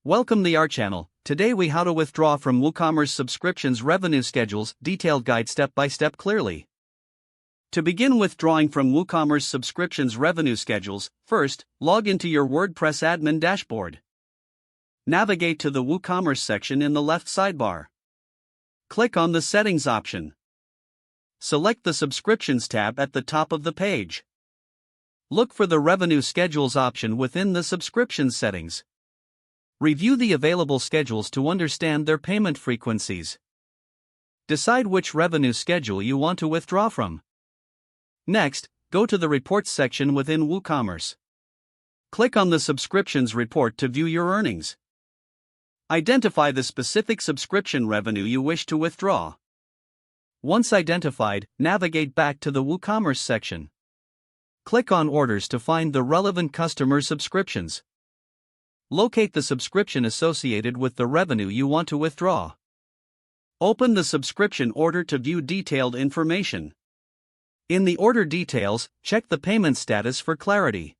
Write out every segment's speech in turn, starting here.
Welcome to our channel. Today we how to withdraw from WooCommerce Subscriptions revenue schedules, detailed guide step by step clearly. To begin withdrawing from WooCommerce Subscriptions revenue schedules, first, log into your WordPress admin dashboard. Navigate to the WooCommerce section in the left sidebar. Click on the Settings option. Select the Subscriptions tab at the top of the page. Look for the Revenue Schedules option within the Subscriptions settings. Review the available schedules to understand their payment frequencies. Decide which revenue schedule you want to withdraw from. Next, go to the Reports section within WooCommerce. Click on the Subscriptions report to view your earnings. Identify the specific subscription revenue you wish to withdraw. Once identified, navigate back to the WooCommerce section. Click on Orders to find the relevant customer subscriptions. Locate the subscription associated with the revenue you want to withdraw. Open the subscription order to view detailed information. In the order details, check the payment status for clarity.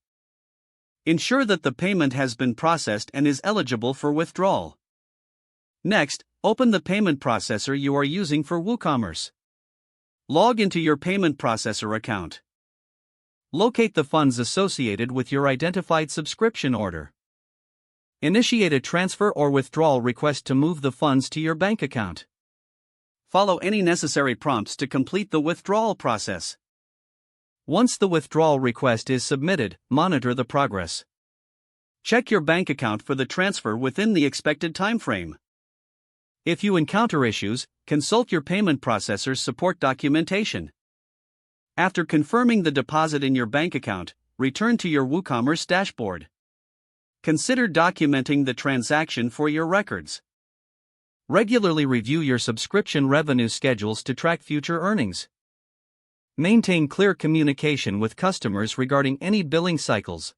Ensure that the payment has been processed and is eligible for withdrawal. Next, open the payment processor you are using for WooCommerce. Log into your payment processor account. Locate the funds associated with your identified subscription order. Initiate a transfer or withdrawal request to move the funds to your bank account. Follow any necessary prompts to complete the withdrawal process. Once the withdrawal request is submitted, monitor the progress. Check your bank account for the transfer within the expected timeframe. If you encounter issues, consult your payment processor's support documentation. After confirming the deposit in your bank account, return to your WooCommerce dashboard. Consider documenting the transaction for your records. Regularly review your subscription revenue schedules to track future earnings. Maintain clear communication with customers regarding any billing cycles.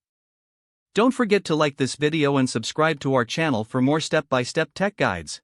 Don't forget to like this video and subscribe to our channel for more step-by-step tech guides.